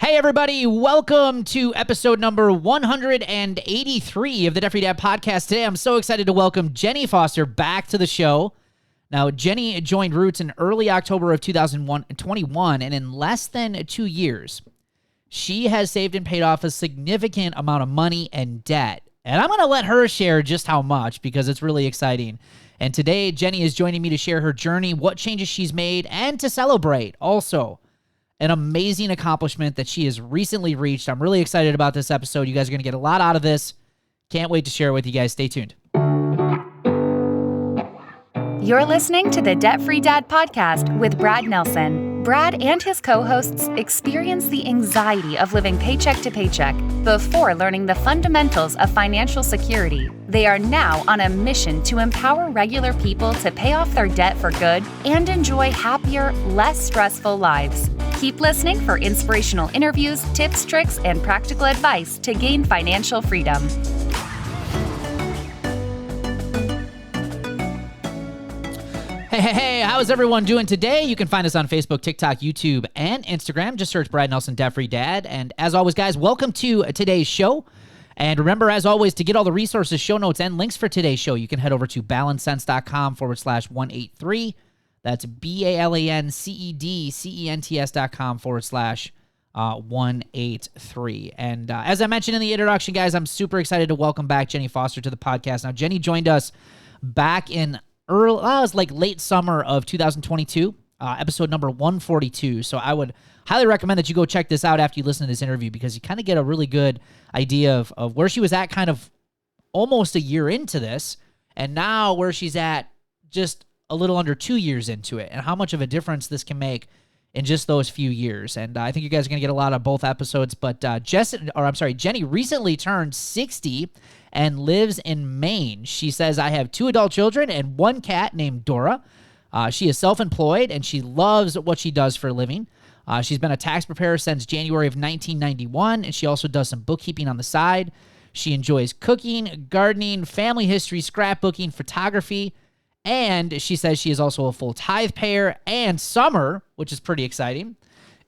Hey, everybody. Welcome to episode number 183 of the Debt Free Dad podcast. Today, I'm so excited to welcome Jenny Foster back to the show. Now, Jenny joined Roots in early October of 2021, and in less than 2 years, she has saved and paid off a significant amount of money and debt. And I'm going to let her share just how much because it's really exciting. And today, Jenny is joining me to share her journey, what changes she's made, and to celebrate also an amazing accomplishment that she has recently reached. I'm really excited about this episode. You guys are going to get a lot out of this. Can't wait to share it with you guys. Stay tuned. You're listening to the Debt Free Dad podcast with Brad Nelson. Brad and his co-hosts experience the anxiety of living paycheck to paycheck before learning the fundamentals of financial security. They are now on a mission to empower regular people to pay off their debt for good and enjoy happier, less stressful lives. Keep listening for inspirational interviews, tips, tricks, and practical advice to gain financial freedom. Hey, how's everyone doing today? You can find us on Facebook, TikTok, YouTube, and Instagram. Just search Brad Nelson, Debt Free Dad. And as always, guys, welcome to today's show. And remember, as always, to get all the resources, show notes, and links for today's show, you can head over to balancesense.com/183. That's BALANCEDCENTS.com/183. And as I mentioned in the introduction, guys, I'm super excited to welcome back Jenny Foster to the podcast. Now, Jenny joined us back in late summer of 2022, episode number 142. So I would highly recommend that you go check this out after you listen to this interview because you kind of get a really good idea of where she was at kind of almost a year into this and now where she's at just a little under 2 years into it and how much of a difference this can make in just those few years. And I think you guys are going to get a lot of both episodes. But Jenny recently turned 60 and lives in Maine. She says, I have 2 adult children and 1 cat named Dora. She is self-employed and she loves what she does for a living. She's been a tax preparer since January of 1991, and she also does some bookkeeping on the side. She enjoys cooking, gardening, family history, scrapbooking, photography, and she says she is also a full tithe payer, and summer, which is pretty exciting,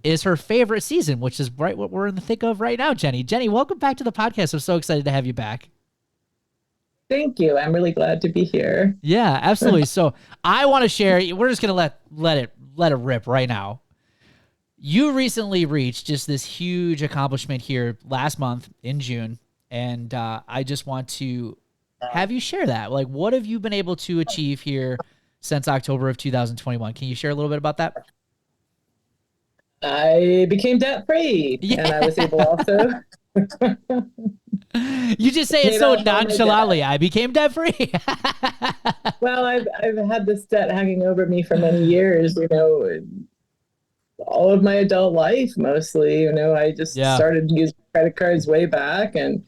is her favorite season, which is right what we're in the thick of right now, Jenny. Jenny, welcome back to the podcast. I'm so excited to have you back. Thank you. I'm really glad to be here. Yeah, absolutely. So I want to share, we're just going to let it rip right now. You recently reached just this huge accomplishment here last month in June, and I just want to have you share that. Like, what have you been able to achieve here since October of 2021? Can you share a little bit about that? I became debt-free, and I was able also... You just say it so nonchalantly. I became debt-free. Well, I've had this debt hanging over me for many years, all of my adult life, mostly. I just started to use credit cards way back, and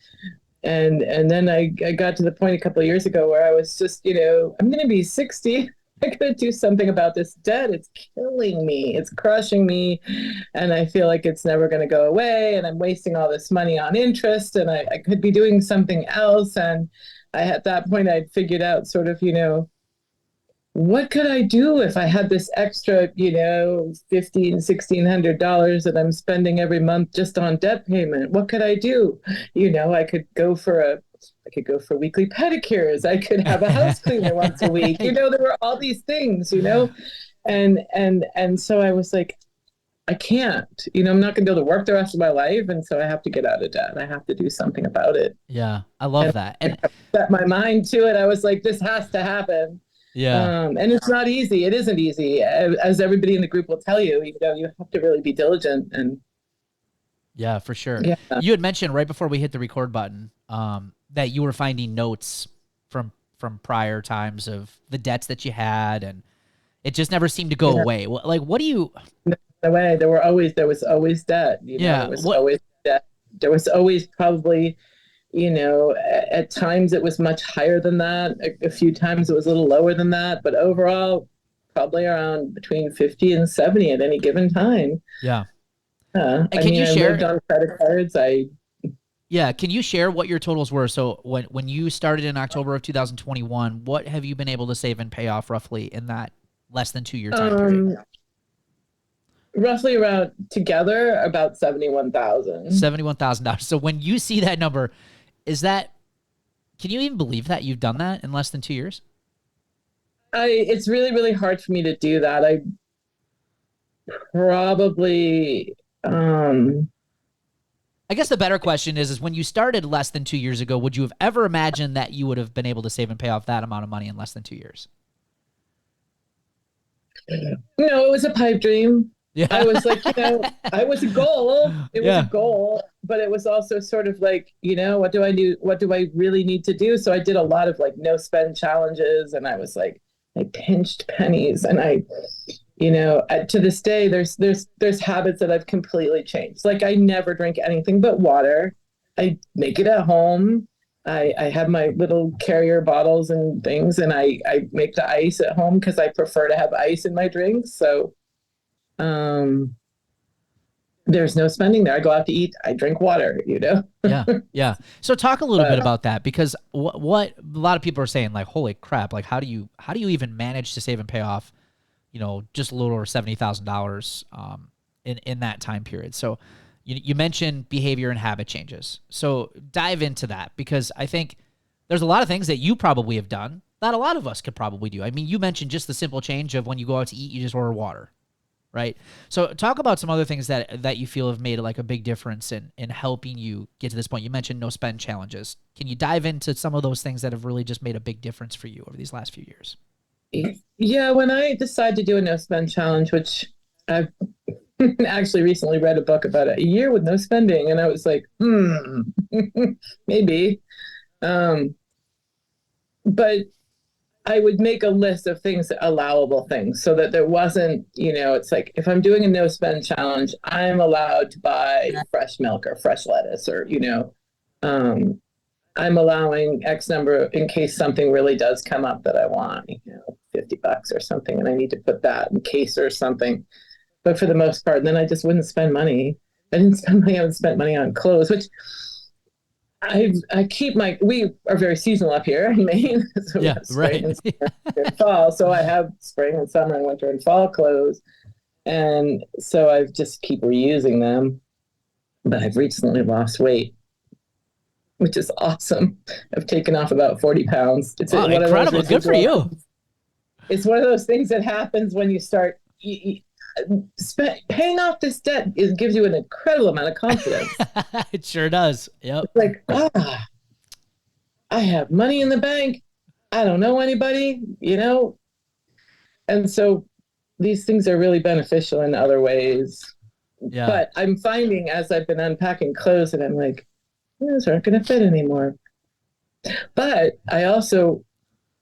then I got to the point a couple of years ago where I was just, I'm going to be 60. I got to do something about this debt. It's killing me. It's crushing me. And I feel like it's never going to go away. And I'm wasting all this money on interest. And I could be doing something else. And at that point, I'd figured out sort of, what could I do if I had this extra, $1,600 that I'm spending every month just on debt payment? What could I do? I could go for weekly pedicures. I could have a house cleaner once a week. There were all these things, and so I was like, I can't, I'm not going to be able to work the rest of my life. And so I have to get out of debt. I have to do something about it. Yeah. I love that. And I set my mind to it. I was like, this has to happen. Yeah. And it's not easy. It isn't easy. As everybody in the group will tell you, you have to really be diligent. And yeah, for sure. Yeah. You had mentioned right before we hit the record button, that you were finding notes from prior times of the debts that you had, and it just never seemed to go away. Like, what do you? No way. There was always debt. There was always debt. There was always probably, at times it was much higher than that. A few times it was a little lower than that, but overall, probably around between 50 and 70 at any given time. Yeah. And can you share? I lived on credit cards. Can you share what your totals were? So when you started in October of 2021, what have you been able to save and pay off roughly in that less than 2 year time period? roughly around together about $71,000. $71,000. So when you see that number, can you even believe that you've done that in less than 2 years? It's really, really hard for me to do that. I probably, I guess the better question is when you started less than 2 years ago, would you have ever imagined that you would have been able to save and pay off that amount of money in less than 2 years? No, it was a pipe dream. Yeah. I was like, I was a goal. It was a goal, but it was also sort of like, what do I do? What do I really need to do? So I did a lot of like no spend challenges, and I was like, I pinched pennies, and to this day, there's habits that I've completely changed. Like I never drink anything but water. I make it at home. I have my little carrier bottles and things, and I make the ice at home because I prefer to have ice in my drinks. So there's no spending there. I go out to eat, I drink water, Yeah. So talk a little bit about that, because what a lot of people are saying, like, holy crap, like how do you even manage to save and pay off, just a little over $70,000 in that time period. So you mentioned behavior and habit changes. So dive into that, because I think there's a lot of things that you probably have done that a lot of us could probably do. I mean, you mentioned just the simple change of when you go out to eat, you just order water, right? So talk about some other things that you feel have made like a big difference in helping you get to this point. You mentioned no spend challenges. Can you dive into some of those things that have really just made a big difference for you over these last few years? Yeah, when I decided to do a no spend challenge, which I've actually recently read a book about a year with no spending, and I was like, maybe. But I would make a list of things, allowable things, so that there wasn't, it's like if I'm doing a no spend challenge, I'm allowed to buy fresh milk or fresh lettuce, or, I'm allowing X number in case something really does come up that I want, $50 or something, and I need to put that in case or something. But for the most part, then I just wouldn't spend money. I didn't spend money. I haven't spent money on clothes, which I keep we are very seasonal up here in Maine. So yeah, right. And fall. So I have spring and summer and winter and fall clothes. And so I just keep reusing them. But I've recently lost weight, which is awesome. I've taken off about 40 pounds. It's incredible. Good for you. It's one of those things that happens when you start paying off this debt. Gives you an incredible amount of confidence. It sure does. Yep. It's like, I have money in the bank. I don't know anybody, and so these things are really beneficial in other ways. Yeah. But I'm finding as I've been unpacking clothes, and I'm like, those aren't going to fit anymore. But I also,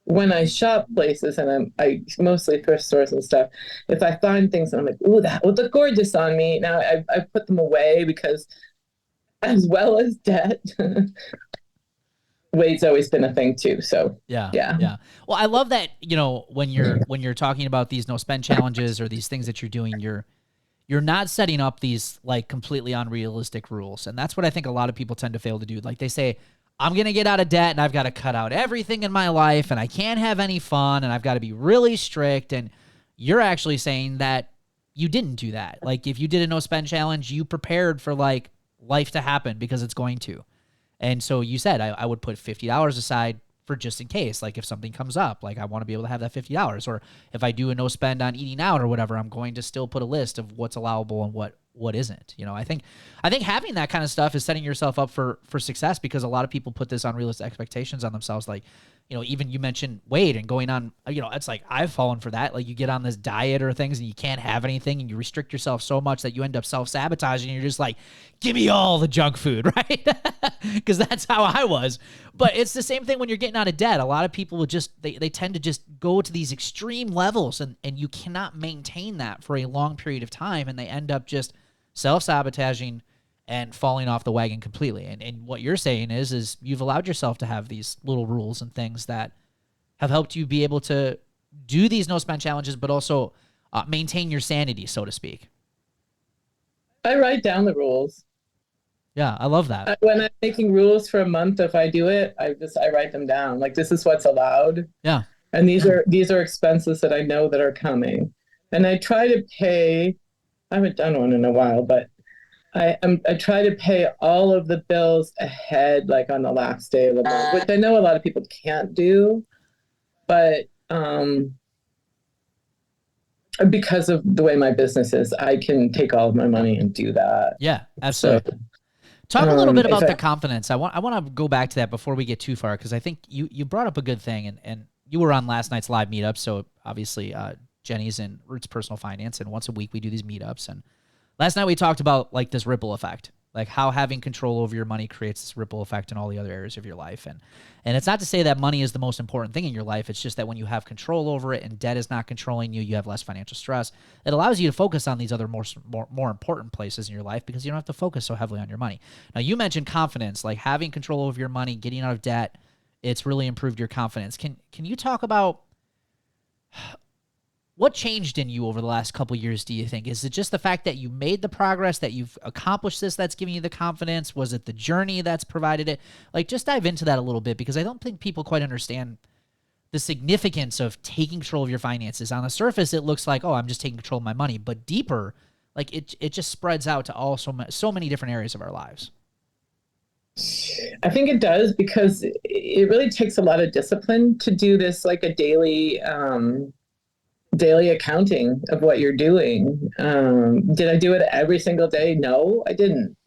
when I shop places, and I mostly thrift stores and stuff, if I find things and I'm like, ooh, that would look gorgeous on me, now I put them away, because as well as debt, weight's always been a thing too. So yeah. Well, I love that, when you're talking about these no spend challenges or these things that you're doing, you're not setting up these like completely unrealistic rules. And that's what I think a lot of people tend to fail to do. Like they say, I'm going to get out of debt and I've got to cut out everything in my life and I can't have any fun and I've got to be really strict. And you're actually saying that you didn't do that. Like if you did a no spend challenge, you prepared for like life to happen, because it's going to. And so you said, I would put $50 aside for just in case, like if something comes up, like I want to be able to have that $50, or if I do a no spend on eating out or whatever, I'm going to still put a list of what's allowable and what isn't. I think having that kind of stuff is setting yourself up for success, because a lot of people put this unrealistic expectations on themselves. Like, even you mentioned weight and going on, it's like I've fallen for that. Like you get on this diet or things and you can't have anything and you restrict yourself so much that you end up self-sabotaging and you're just like, give me all the junk food, right? Because that's how I was. But it's the same thing when you're getting out of debt. A lot of people will just, they tend to just go to these extreme levels and you cannot maintain that for a long period of time. And they end up just self-sabotaging and falling off the wagon completely. And what you're saying is you've allowed yourself to have these little rules and things that have helped you be able to do these no spend challenges, but also maintain your sanity, so to speak. I write down the rules. Yeah, I love that. When I'm making rules for a month, if I do it, I write them down. Like, this is what's allowed. Yeah. And these are expenses that I know that are coming. And I try to pay I haven't done one in a while, but I try to pay all of the bills ahead, like on the last day of the month, which I know a lot of people can't do, but because of the way my business is, I can take all of my money and do that. Yeah, absolutely. So, talk a little bit about the confidence. I want to go back to that before we get too far, because I think you brought up a good thing, and you were on last night's live meetup. So obviously, Jenny's in Roots Personal Finance, and once a week we do these meetups. And last night we talked about like this ripple effect, like how having control over your money creates this ripple effect in all the other areas of your life. And it's not to say that money is the most important thing in your life. It's just that when you have control over it and debt is not controlling you, you have less financial stress. It allows you to focus on these other more important places in your life because you don't have to focus so heavily on your money. Now, you mentioned confidence, like having control over your money, getting out of debt. It's really improved your confidence. Can you talk about what changed in you over the last couple of years, do you think? Is it just the fact that you made the progress, that you've accomplished this, that's giving you the confidence? Was it the journey that's provided it? Like, just dive into that a little bit, because I don't think people quite understand the significance of taking control of your finances. On the surface, it looks like, oh, I'm just taking control of my money. But deeper, like it just spreads out to so many different areas of our lives. I think it does, because it really takes a lot of discipline to do this, like a daily accounting of what you're doing. Did I do it every single day? No, I didn't.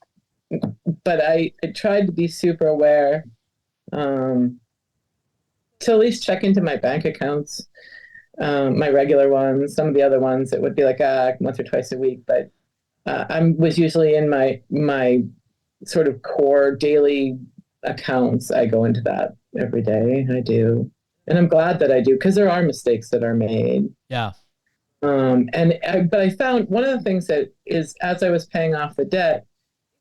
But I tried to be super aware, to at least check into my bank accounts, my regular ones. Some of the other ones, it would be like once or twice a week. But I was usually in my sort of core daily accounts. I go into that every day. I do. And I'm glad that I do, because there are mistakes that are made. Yeah. But I found one of the things that is, as I was paying off the debt,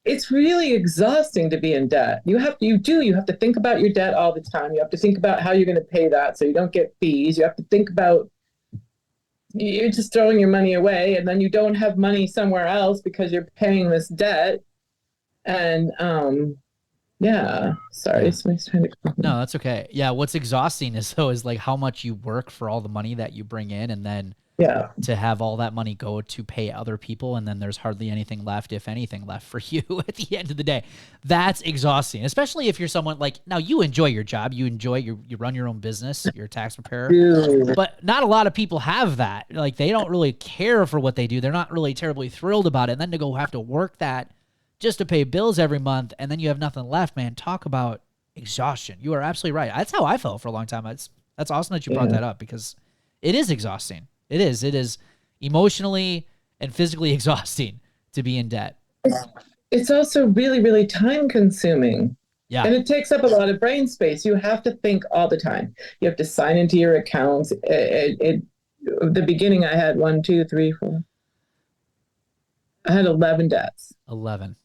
it's really exhausting to be in debt. You have to think about your debt all the time. You have to think about how you're going to pay that so you don't get fees. You have to think about, you're just throwing your money away, and then you don't have money somewhere else because you're paying this debt. And yeah, sorry, somebody's trying to call me. No, that's okay. Yeah, what's exhausting is like how much you work for all the money that you bring in, and then to have all that money go to pay other people, and then there's hardly anything left, if anything left for you at the end of the day. That's exhausting, especially if you're someone like, now you enjoy your job, you run your own business, you're a tax preparer, but not a lot of people have that. Like, they don't really care for what they do. They're not really terribly thrilled about it. And then to go have to work that just to pay bills every month, and then you have nothing left, man. Talk about exhaustion. You are absolutely right. That's how I felt for a long time. That's awesome that you brought that up, because it is exhausting. It is emotionally and physically exhausting to be in debt. It's also really, really time consuming. Yeah. And it takes up a lot of brain space. You have to think all the time. You have to sign into your accounts. The beginning, I had 1, 2, 3, 4. I had 11 debts. 11.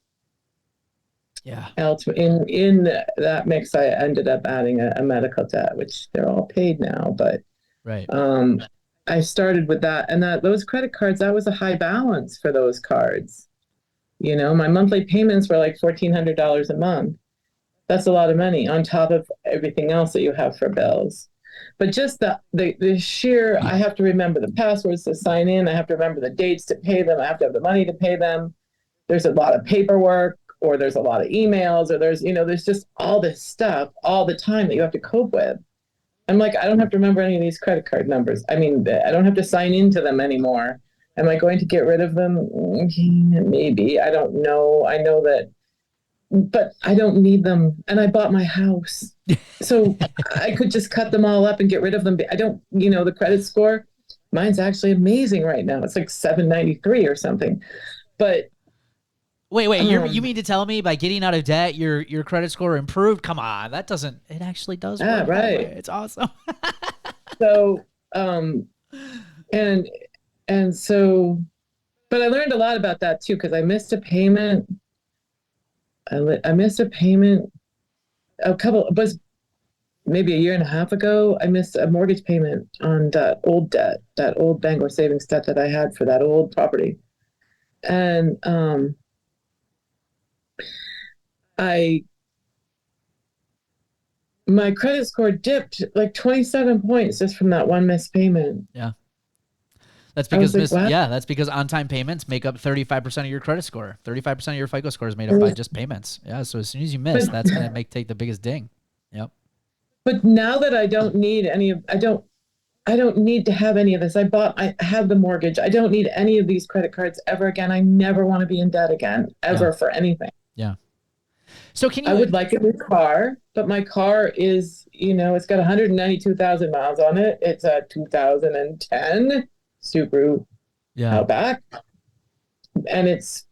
Yeah. In that mix, I ended up adding a medical debt, which they're all paid now. But right. I started with that, and those credit cards, that was a high balance for those cards. You know, my monthly payments were like $1,400 a month. That's a lot of money on top of everything else that you have for bills. But just the sheer, I have to remember the passwords to sign in. I have to remember the dates to pay them. I have to have the money to pay them. There's a lot of paperwork, or there's a lot of emails, or there's just all this stuff all the time that you have to cope with. I'm like, I don't have to remember any of these credit card numbers. I mean, I don't have to sign into them anymore. Am I going to get rid of them? Maybe. I don't know. I know that, but I don't need them. And I bought my house. So I could just cut them all up and get rid of them. I don't, the credit score, mine's actually amazing right now. It's like 793 or something. But Wait, you mean to tell me by getting out of debt, your credit score improved? Come on, it actually does work. Right. It's awesome. So, and so, but I learned a lot about that too, because I missed a payment. I missed a payment maybe a year and a half ago. I missed a mortgage payment on that old Bangor savings debt that I had for that old property. And, my credit score dipped like 27 points just from that one missed payment. Yeah. That's because like, that's because on-time payments make up 35% of your credit score. 35% of your FICO score is made up by just payments. Yeah, so as soon as you miss, that's going to take the biggest ding. Yep. But now that I don't need I don't need to have any of this. I have the mortgage. I don't need any of these credit cards ever again. I never want to be in debt again, ever, for anything. Yeah. So I would like a new car, but my car is, it's got 192,000 miles on it. It's a 2010 Subaru Outback. And it's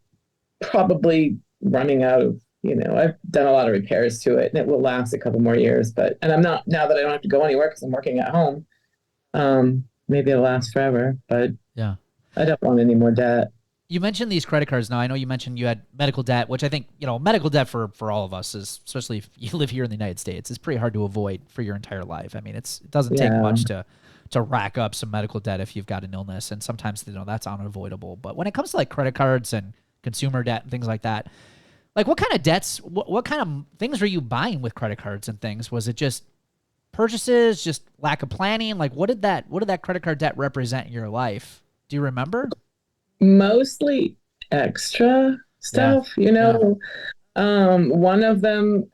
probably running out of, I've done a lot of repairs to it, and it will last a couple more years. And I'm not, now that I don't have to go anywhere because I'm working at home, maybe it'll last forever, but yeah, I don't want any more debt. You mentioned these credit cards. Now, I know you mentioned you had medical debt, which I think, medical debt for all of us is, especially if you live here in the United States, is pretty hard to avoid for your entire life. I mean, it doesn't take much to rack up some medical debt if you've got an illness, and sometimes, that's unavoidable. But when it comes to like credit cards and consumer debt and things like that, like what kind of debts, what kind of things were you buying with credit cards and things? Was it just purchases, just lack of planning? Like what did that credit card debt represent in your life? Do you remember? Mostly extra stuff, one of them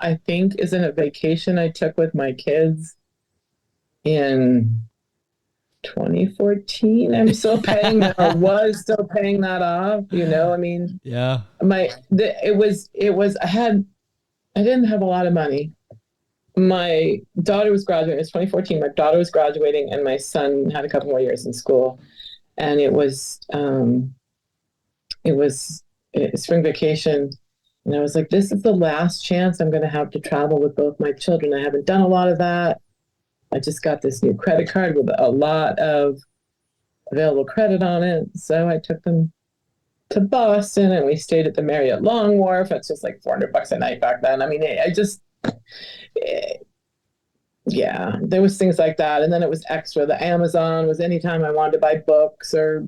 I think is in a vacation I took with my kids in 2014. I'm still paying that, or was still paying that off, I mean, I didn't have a lot of money. My daughter was graduating. It was 2014. My daughter was graduating, and my son had a couple more years in school. And it was spring vacation, and I was like, this is the last chance I'm going to have to travel with both my children. I haven't done a lot of that. I just got this new credit card with a lot of available credit on it, so I took them to Boston, and we stayed at the Marriott Long Wharf. It's just like $400 a night back then. I mean, there was things like that. And then it was extra. The Amazon was anytime I wanted to buy books or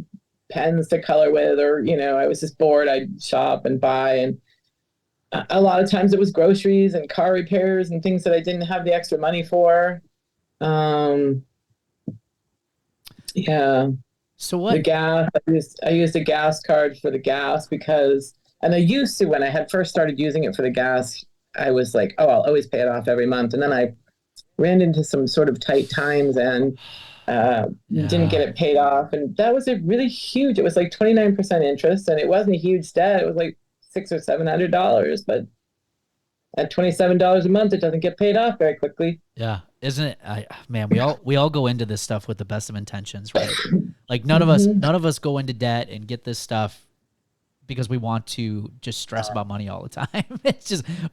pens to color with, or, I was just bored, I'd shop and buy. And a lot of times it was groceries and car repairs and things that I didn't have the extra money for. So what? The gas, I used a gas card for the gas and I used to, when I had first started using it for the gas, I was like, oh, I'll always pay it off every month. And then I ran into some sort of tight times and didn't get it paid off. And that was a really huge, it was like 29% interest, and it wasn't a huge debt. It was like $600 or $700, but at $27 a month, it doesn't get paid off very quickly. Yeah. Isn't it? Man, we all go into this stuff with the best of intentions, right? Like none of us go into debt and get this stuff because we want to just stress about money all the time.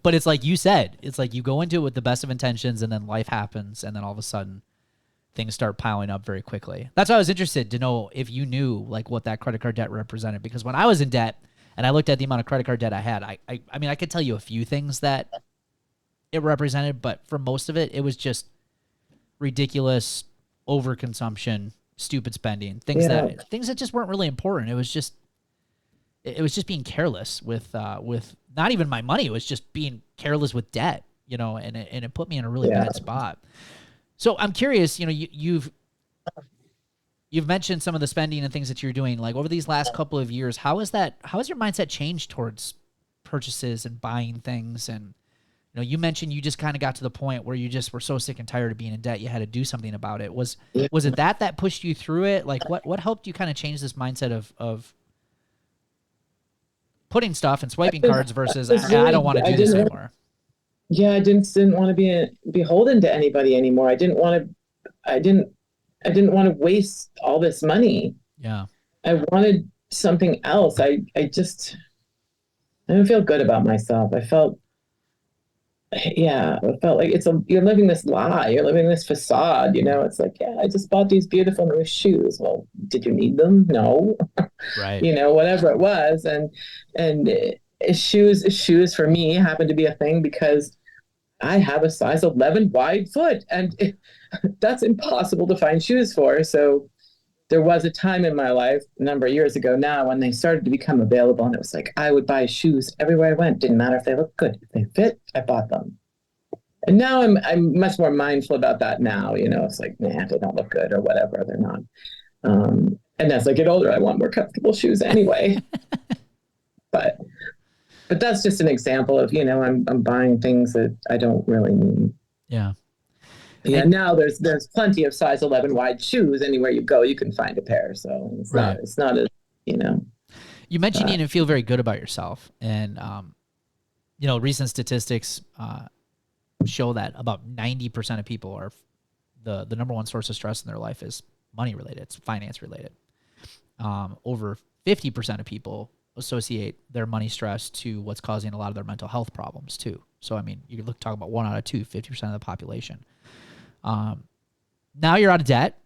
But it's like you said, it's like you go into it with the best of intentions, and then life happens, and then all of a sudden things start piling up very quickly. That's why I was interested to know if you knew like what that credit card debt represented, because when I was in debt and I looked at the amount of credit card debt I had, I mean, I could tell you a few things that it represented, but for most of it, it was just ridiculous overconsumption, stupid spending, things that just weren't really important. It was just being careless with not even my money. It was just being careless with debt, and it put me in a really bad spot. So I'm curious, you've mentioned some of the spending and things that you're doing, like over these last couple of years. How has your mindset changed towards purchases and buying things? And, you mentioned you just kind of got to the point where you just were so sick and tired of being in debt, you had to do something about it. Was it that pushed you through it? Like what helped you kind of change this mindset of putting stuff and swiping cards versus I don't want to do this anymore? Yeah, I didn't want to be beholden to anybody anymore. I didn't want to waste all this money. Yeah. I wanted something else. I didn't feel good about myself. I felt like you're living this lie. You're living this facade, It's like, yeah, I just bought these beautiful new shoes. Well, did you need them? No. Right. Whatever it was. And shoes for me happened to be a thing because I have a size 11 wide foot, and that's impossible to find shoes for. So there was a time in my life a number of years ago now when they started to become available, and it was like I would buy shoes everywhere I went. Didn't matter if they looked good. If they fit, I bought them. And now I'm much more mindful about that now. It's like, nah, they don't look good or whatever. They're not. And as I get older, I want more comfortable shoes anyway. but that's just an example of, I'm buying things that I don't really need. Yeah. Yeah. Now there's plenty of size 11 wide shoes. Anywhere you go, you can find a pair. So it's not as, You mentioned you didn't feel very good about yourself. And, recent statistics show that about 90% of people are the number one source of stress in their life is money related. It's finance related. Over 50% of people associate their money stress to what's causing a lot of their mental health problems too. So, I mean, you could talk about 1 out of 2, 50% of the population. Now you're out of debt.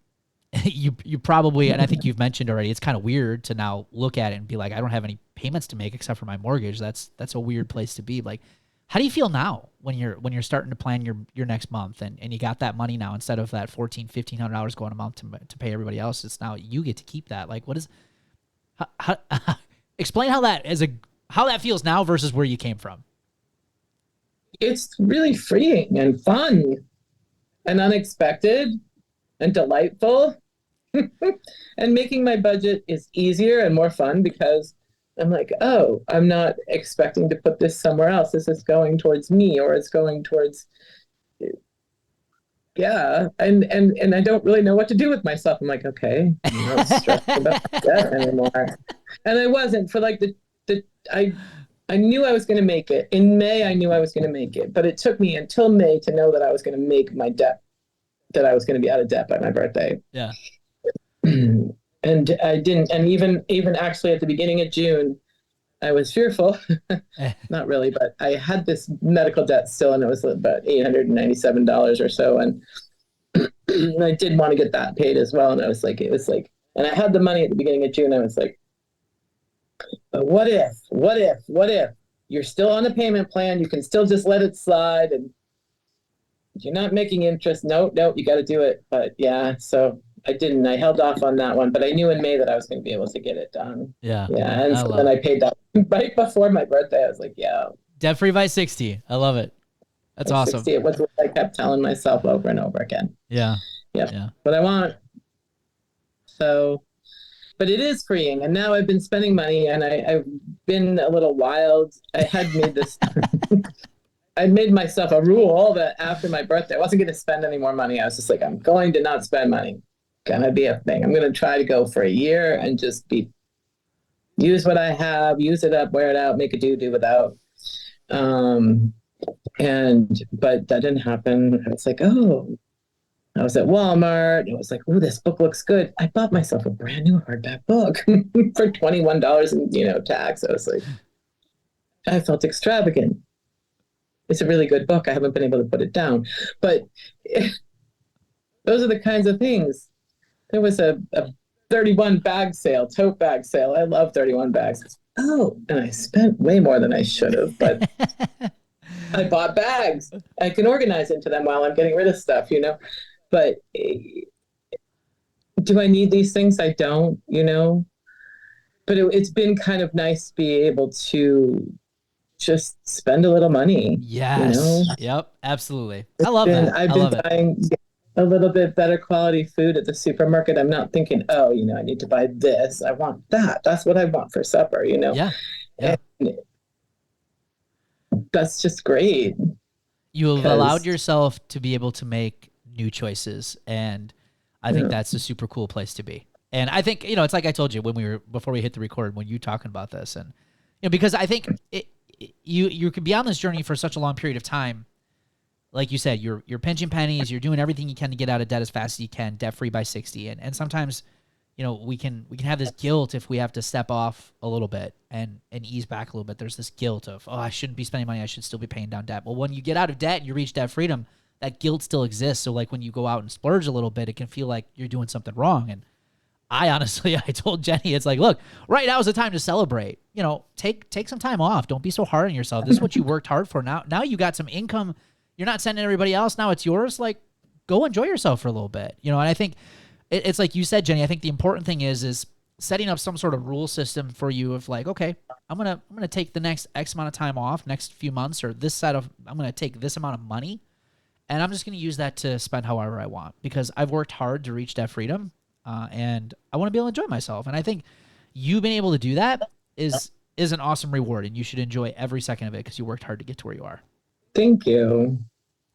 You probably, and I think you've mentioned already, it's kind of weird to now look at it and be like, I don't have any payments to make except for my mortgage. That's a weird place to be. Like, how do you feel now when you're starting to plan your next month and you got that money now instead of that $1,400-$1,500 going a month to pay everybody else? It's now you get to keep that. Like, what is, how explain how that feels now versus where you came from. It's really freeing and fun and unexpected and delightful. And making my budget is easier and more fun because I'm like, oh, I'm not expecting to put this somewhere else. This is going towards me, or it's going towards, yeah. And I don't really know what to do with myself. I'm like, okay, I'm not stressed about that anymore. And I wasn't for like I knew I was going to make it. In May, I knew I was going to make it, but it took me until May to know that I was going to make my debt, that I was going to be out of debt by my birthday. Yeah. And I didn't. And even actually at the beginning of June, I was fearful. Not really, but I had this medical debt still, and it was about $897 or so. And I did want to get that paid as well. And I was like, and I had the money at the beginning of June. I was like, but what if you're still on a payment plan? You can still just let it slide, and you're not making interest. No, you got to do it. But yeah, so I didn't. I held off on that one, but I knew in May that I was going to be able to get it done. Yeah. And so then I paid that right before my birthday. I was like, yeah. Debt free by 60. I love it. That's awesome. 60, it was what I kept telling myself over and over again. Yeah. What I want. So, but it is freeing. And now I've been spending money, and I've been a little wild. I had made this, I made myself a rule that after my birthday, I wasn't going to spend any more money. I was just like, I'm going to not spend money. Gonna be a thing. I'm going to try to go for a year and just use what I have, use it up, wear it out, make a do without. But that didn't happen. I was like, oh, I was at Walmart. It was like, oh, this book looks good. I bought myself a brand new hardback book for $21 in, tax. I was like, I felt extravagant. It's a really good book. I haven't been able to put it down, but those are the kinds of things. There was a 31 bag sale, tote bag sale. I love 31 bags. Oh, and I spent way more than I should have, but I bought bags. I can organize into them while I'm getting rid of stuff, But do I need these things? I don't, But it's been kind of nice to be able to just spend a little money. Yes. Yep. Absolutely. I love that. I've been buying a little bit better quality food at the supermarket. I'm not thinking, oh, I need to buy this. I want that. That's what I want for supper, Yeah. And that's just great. You have allowed yourself to be able to make new choices, and I think that's a super cool place to be. And I think, it's like I told you before we hit the record, when you talking about this, and because I think you could be on this journey for such a long period of time. Like you said, you're pinching pennies, you're doing everything you can to get out of debt as fast as you can, debt free by 60. And sometimes, we can have this guilt if we have to step off a little bit and ease back a little bit. There's this guilt of, I shouldn't be spending money, I should still be paying down debt. Well, when you get out of debt and you reach debt freedom, that guilt still exists. So like when you go out and splurge a little bit, it can feel like you're doing something wrong. And I told Jenny, it's like, look, right now is the time to celebrate. Take some time off. Don't be so hard on yourself. This is what you worked hard for. Now you got some income. You're not sending everybody else. Now it's yours. Like, go enjoy yourself for a little bit. And I think it's like you said, Jenny, I think the important thing is setting up some sort of rule system for you of like, okay, I'm going to take the next X amount of time off, next few months, or I'm going to take this amount of money And I'm just going to use that to spend however I want, because I've worked hard to reach debt freedom, and I want to be able to enjoy myself. And I think you being able to do that is an awesome reward, and you should enjoy every second of it because you worked hard to get to where you are. Thank you.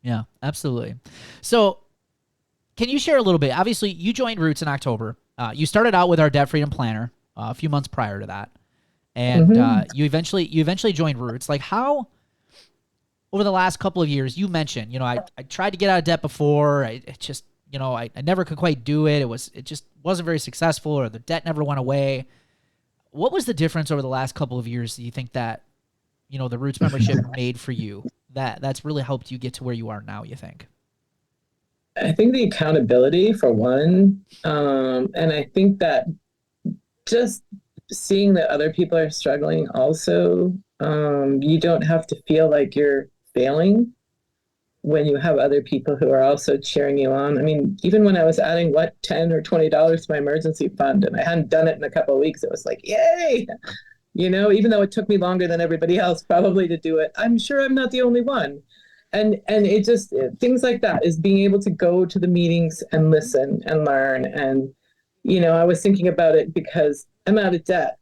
Yeah, absolutely. So can you share a little bit? Obviously, you joined Roots in October. You started out with our Debt Freedom Planner a few months prior to that. And you eventually joined Roots. Like, how, over the last couple of years, you mentioned, I tried to get out of debt before. I never could quite do it. It just wasn't very successful, or the debt never went away. What was the difference over the last couple of years do you think that, the Roots membership made for you that's really helped you get to where you are now, you think? I think the accountability, for one. And I think that just seeing that other people are struggling also, you don't have to feel like you're failing when you have other people who are also cheering you on. I mean, even when I was adding $10 or $20 to my emergency fund, and I hadn't done it in a couple of weeks, it was like, yay! Even though it took me longer than everybody else probably to do it, I'm sure I'm not the only one. And it just, things like that, is being able to go to the meetings and listen and learn. And, I was thinking about it because I'm out of debt.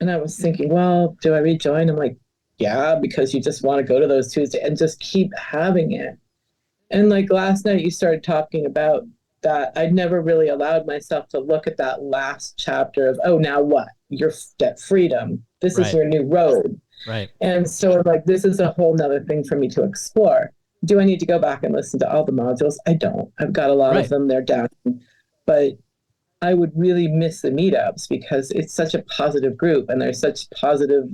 And I was thinking, well, do I rejoin? I'm like, yeah, because you just want to go to those Tuesdays and just keep having it. And like last night, you started talking about that. I'd never really allowed myself to look at that last chapter of, oh, now what? Your debt freedom. This is your new road. Right. And so like, this is a whole nother thing for me to explore. Do I need to go back and listen to all the modules? I don't. I've got a lot of them. They're down. But I would really miss the meetups because it's such a positive group and there's such positive,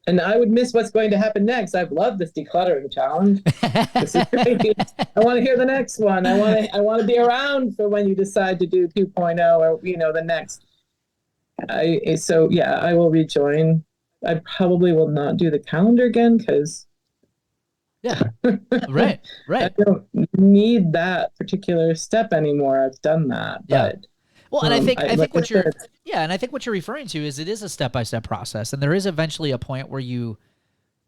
and I would miss what's going to happen next. I've loved this decluttering challenge. This is great. I want to hear the next one. I want to be around for when you decide to do 2.0 or, the next. I will rejoin. I probably will not do the calendar again because right. I don't need that particular step anymore. I've done that. Yeah. But well, and I think what you're referring to is, it is a step-by-step process, and there is eventually a point where you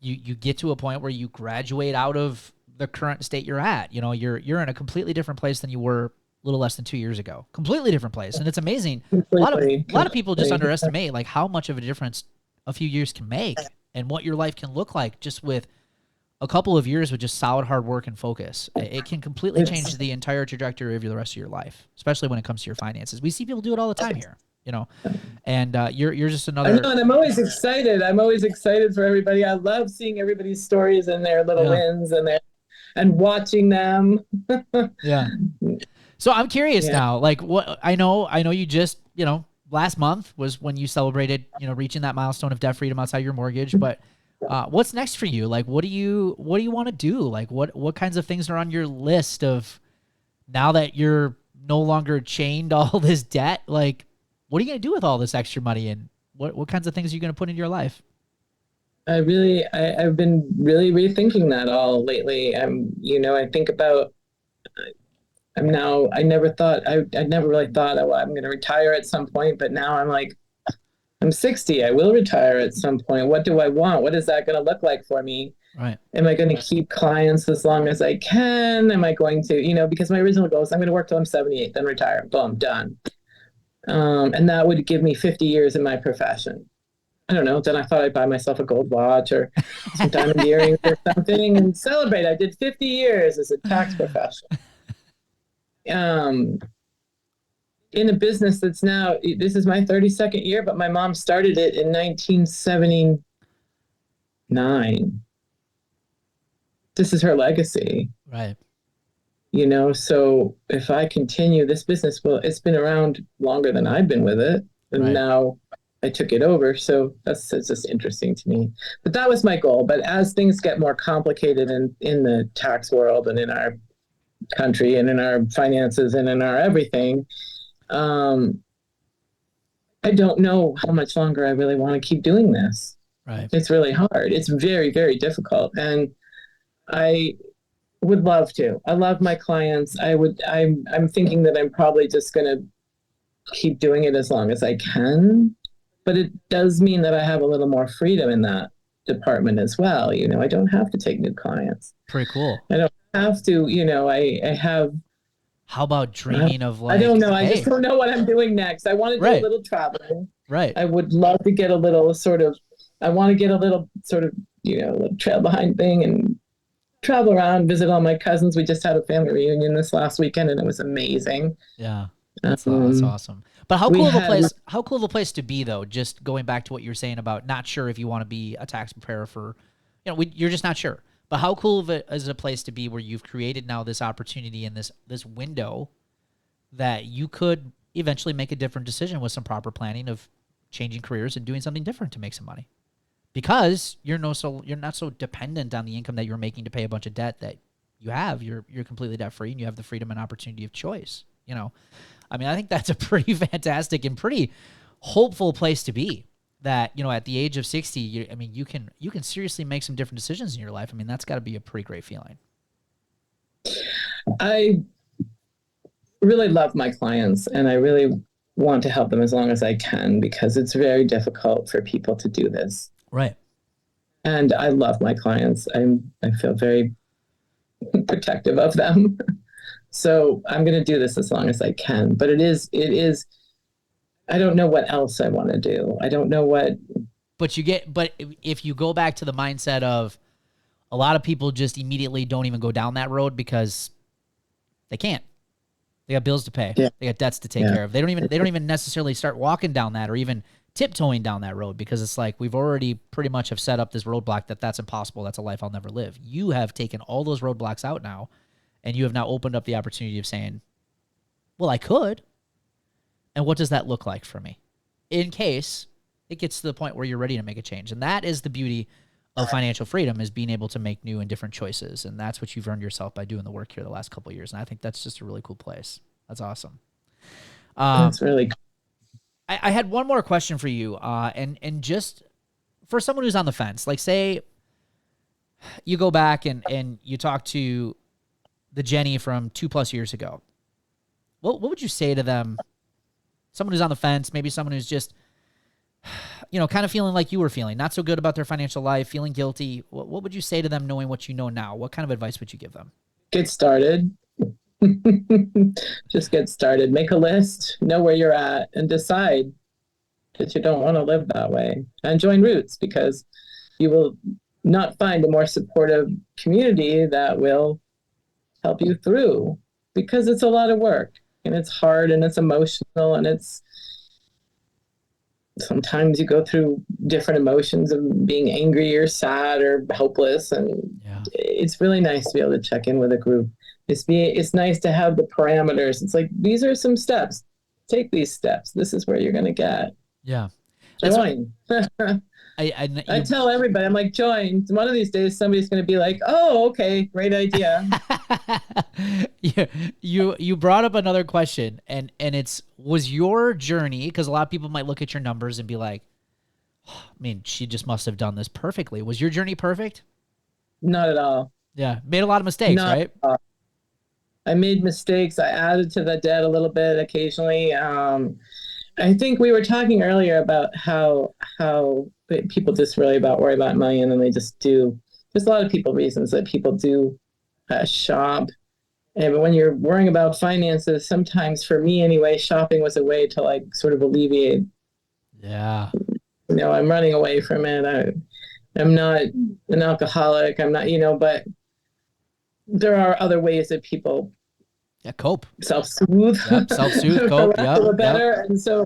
get to a point where you graduate out of the current state you're at. You're in a completely different place than you were a little less than 2 years ago. Completely different place, and it's amazing. A lot of people just underestimate like how much of a difference a few years can make, and what your life can look like just with a couple of years with just solid hard work and focus. It can completely change the entire trajectory of the rest of your life, especially when it comes to your finances. We see people do it all the time here, and you're just another. I know, and I'm always excited. I'm always excited for everybody. I love seeing everybody's stories and their little wins and watching them. Yeah. So I'm curious now, like what I know you just, last month was when you celebrated, reaching that milestone of debt freedom outside your mortgage, but what's next for you? Like, what do you want to do? Like, what kinds of things are on your list of, now that you're no longer chained to all this debt? Like, what are you going to do with all this extra money, and what kinds of things are you going to put into your life? I've been really rethinking that all lately. I think about, I never really thought, oh, I'm going to retire at some point, but now I'm like, I'm 60. I will retire at some point. What do I want? What is that going to look like for me? Right. Am I going to keep clients as long as I can? Am I going to, because my original goal is I'm going to work till I'm 78, then retire. Boom, done. And that would give me 50 years in my profession. I don't know. Then I thought I'd buy myself a gold watch or some diamond earrings or something and celebrate. I did 50 years as a tax professional. In a business that's now, this is my 32nd year, but my mom started it in 1979. This is her legacy. Right. So if I continue this business, well, it's been around longer than I've been with it. And now I took it over. So it's just interesting to me. But that was my goal. But as things get more complicated in the tax world and in our country and in our finances and in our everything, I don't know how much longer I really want to keep doing this. Right. It's really hard. It's very, very difficult. And I would love to. I love my clients. I'm thinking that I'm probably just going to keep doing it as long as I can. But it does mean that I have a little more freedom in that department as well. I don't have to take new clients. Pretty cool. I don't have to, I have. How about dreaming of like, I don't know. I hey, just don't know what I'm doing next. I want to do a little traveling. Right. I would love to get a little I want to get a little sort of, little trail behind thing and travel around, visit all my cousins. We just had a family reunion this last weekend and it was amazing. Yeah. That's awesome. But how cool of a place to be though, just going back to what you were saying about not sure if you want to be a tax preparer for, you're just not sure. But how cool of it is a place to be where you've created now this opportunity and this window that you could eventually make a different decision with some proper planning of changing careers and doing something different to make some money. Because you're not so dependent on the income that you're making to pay a bunch of debt that you have. You're completely debt free and you have the freedom and opportunity of choice. I mean, I think that's a pretty fantastic and pretty hopeful place to be. That, at the age of 60, you can seriously make some different decisions in your life. I mean, that's got to be a pretty great feeling. I really love my clients and I really want to help them as long as I can because it's very difficult for people to do this. Right. And I love my clients. I feel very protective of them. So I'm going to do this as long as I can. But it is, I don't know what else I want to do. I don't know what. But if you go back to the mindset of a lot of people just immediately don't even go down that road because they can't. They got bills to pay. Yeah. They got debts to take care of. They don't even necessarily start walking down that or even tiptoeing down that road because it's like we've already pretty much have set up this roadblock that's impossible. That's a life I'll never live. You have taken all those roadblocks out now, and you have now opened up the opportunity of saying, well, I could. And what does that look like for me? In case it gets to the point where you're ready to make a change. And that is the beauty of financial freedom, is being able to make new and different choices. And that's what you've earned yourself by doing the work here the last couple of years. And I think that's just a really cool place. That's awesome. That's really cool. I had one more question for you. And just for someone who's on the fence, like say you go back and you talk to the Jenny from 2+ years ago. What would you say to them? Someone who's on the fence, maybe someone who's just, kind of feeling like you were feeling, not so good about their financial life, feeling guilty. What would you say to them knowing what you know now? What kind of advice would you give them? Get started. Just get started. Make a list, know where you're at, and decide that you don't want to live that way. And join Roots, because you will not find a more supportive community that will help you through, because it's a lot of work. And it's hard and it's emotional and it's sometimes you go through different emotions of being angry or sad or helpless. And it's really nice to be able to check in with a group. It's nice to have the parameters. It's like, these are some steps. Take these steps. This is where you're going to get. Yeah. Join. I tell everybody, I'm like, join. One of these days, somebody's going to be like, oh, okay, great idea. You brought up another question, and was your journey, because a lot of people might look at your numbers and be like, oh, I mean, she just must have done this perfectly. Was your journey perfect? Not at all. Yeah, made a lot of mistakes, right? I made mistakes. I added to the debt a little bit occasionally. I think we were talking earlier about how people just really worry about money, and then they just do. There's a lot of reasons that people do shop. And when you're worrying about finances, sometimes for me anyway, shopping was a way to like sort of alleviate. Yeah. I'm running away from it. I'm not an alcoholic. I'm not, but there are other ways that people cope. Self-soothe. Yep, self-soothe, cope. Better. And so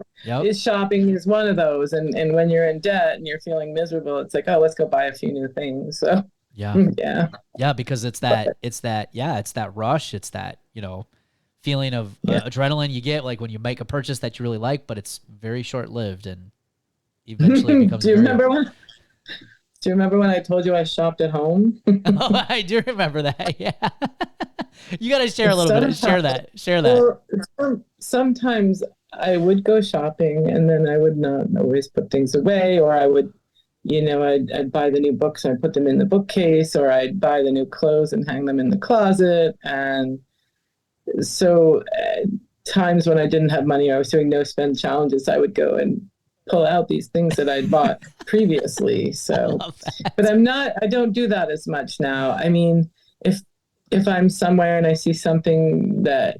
shopping is one of those. And when you're in debt and you're feeling miserable, it's like, oh, let's go buy a few new things. So yeah, because it's that rush. It's that, feeling of adrenaline you get like when you make a purchase that you really like, but it's very short-lived and eventually becomes. Do you remember when I told you I shopped at home? Oh, I do remember that. Yeah. You got to share a little bit. Share that. Well, sometimes I would go shopping and then I would not always put things away, or I would, I'd buy the new books and I'd put them in the bookcase, or I'd buy the new clothes and hang them in the closet. And so times when I didn't have money, or I was doing no spend challenges, I would go and pull out these things that I'd bought previously. So, but I don't do that as much now. I mean, if I'm somewhere and I see something that,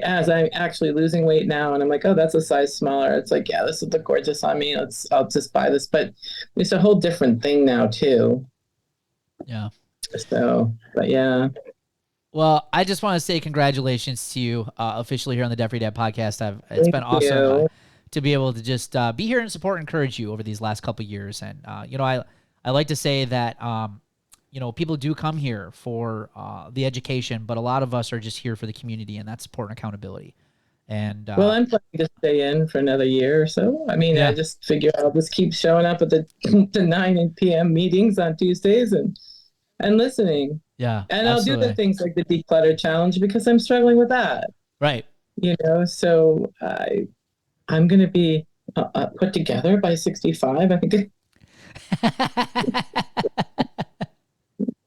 as I'm actually losing weight now, and I'm like, oh, that's a size smaller. It's like, yeah, this would look gorgeous on me. I'll just buy this. But it's a whole different thing now too. Yeah. So, but yeah. Well, I just want to say congratulations to you officially here on the Debt Free Dad podcast. It's been awesome to be able to just be here and support and encourage you over these last couple of years. And, I like to say that, people do come here for the education, but a lot of us are just here for the community and that support and accountability. And well, I'm planning to stay in for another year or so. I mean, I just figure I'll just keep showing up at the 9 p.m. meetings on Tuesdays and listening. Yeah. And I'll do the things like the declutter challenge because I'm struggling with that. Right. So I'm going to be put together by 65. I think.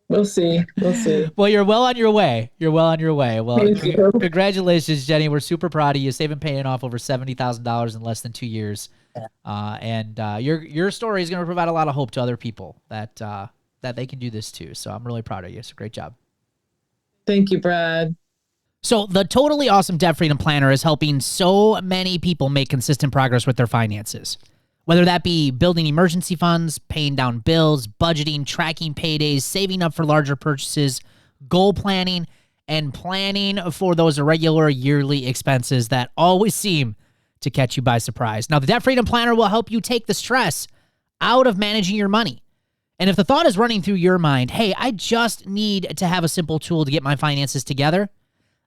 We'll see. Well, you're well on your way. Well, congratulations, Jenny. We're super proud of you. Saving, paying off over $70,000 in less than 2 years. And your story is going to provide a lot of hope to other people that they can do this too. So I'm really proud of you. So great job. Thank you, Brad. So the Totally Awesome Debt Freedom Planner is helping so many people make consistent progress with their finances. Whether that be building emergency funds, paying down bills, budgeting, tracking paydays, saving up for larger purchases, goal planning, and planning for those irregular yearly expenses that always seem to catch you by surprise. Now, the Debt Freedom Planner will help you take the stress out of managing your money. And if the thought is running through your mind, hey, I just need to have a simple tool to get my finances together,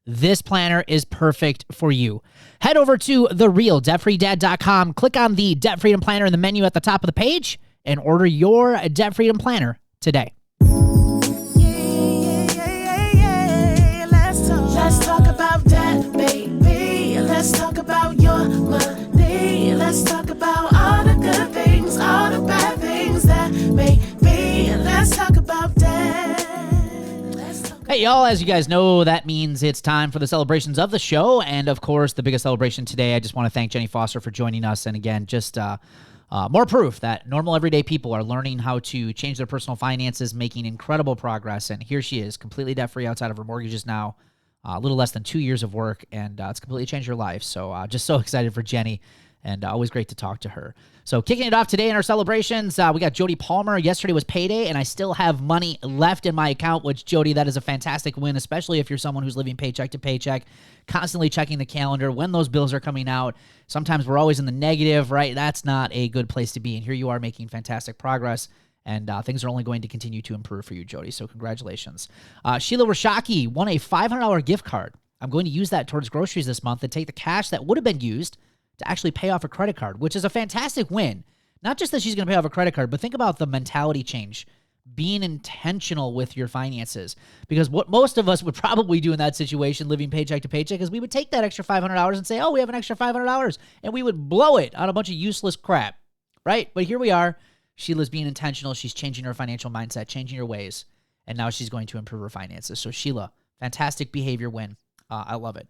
this planner is perfect for you. Head over to therealdebtfreedad.com, click on the Debt Freedom Planner in the menu at the top of the page, and order your Debt Freedom Planner today. Let's talk about debt, baby. Let's talk about your money. Let's talk about all the good things, all the bad things that may be. Let's talk about debt. Hey, y'all, as you guys know, that means it's time for the celebrations of the show. And, of course, the biggest celebration today, I just want to thank Jenny Foster for joining us. And, again, just more proof that normal, everyday people are learning how to change their personal finances, making incredible progress. And here she is, completely debt-free outside of her mortgages now, a little less than 2 years of work, and it's completely changed her life. So just so excited for Jenny, and always great to talk to her. So kicking it off today in our celebrations, we got Jody Palmer. Yesterday was payday, and I still have money left in my account, which, Jody, that is a fantastic win, especially if you're someone who's living paycheck to paycheck, constantly checking the calendar when those bills are coming out. Sometimes we're always in the negative, right? That's not a good place to be, and here you are making fantastic progress, and things are only going to continue to improve for you, Jody, so congratulations. Sheila Rashaki won a $500 gift card. I'm going to use that towards groceries this month and take the cash that would have been used to actually pay off a credit card, which is a fantastic win. Not just that she's going to pay off a credit card, but think about the mentality change, being intentional with your finances. Because what most of us would probably do in that situation, living paycheck to paycheck, is we would take that extra $500 and say, oh, we have an extra $500, and we would blow it on a bunch of useless crap, right? But here we are. Sheila's being intentional. She's changing her financial mindset, changing her ways, and now she's going to improve her finances. So Sheila, fantastic behavior win. I love it.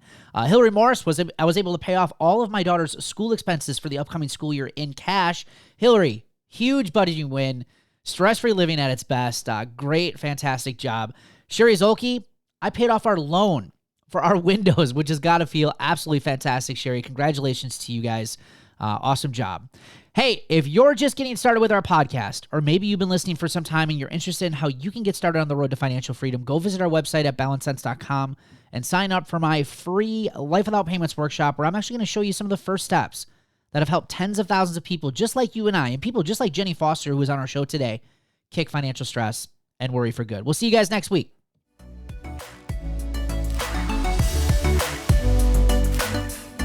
Hillary Morris, I was able to pay off all of my daughter's school expenses for the upcoming school year in cash. Hillary, huge budgeting win. Stress-free living at its best. Great, fantastic job. Sherry Zolke, I paid off our loan for our windows, which has got to feel absolutely fantastic, Sherry. Congratulations to you guys. Awesome job. Hey, if you're just getting started with our podcast, or maybe you've been listening for some time and you're interested in how you can get started on the road to financial freedom, go visit our website at balancesense.com and sign up for my free Life Without Payments workshop, where I'm actually going to show you some of the first steps that have helped tens of thousands of people just like you and I, and people just like Jenny Foster, who was on our show today, kick financial stress and worry for good. We'll see you guys next week.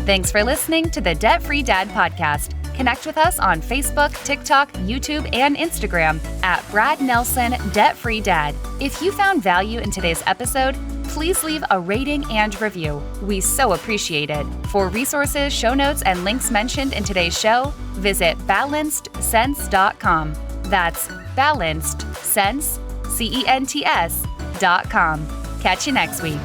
Thanks for listening to the Debt Free Dad podcast. Connect with us on Facebook, TikTok, YouTube, and Instagram at Brad Nelson Debt Free Dad. If you found value in today's episode, please leave a rating and review. We so appreciate it. For resources, show notes, and links mentioned in today's show, visit balancedsense.com. That's balancedsense.com. Catch you next week.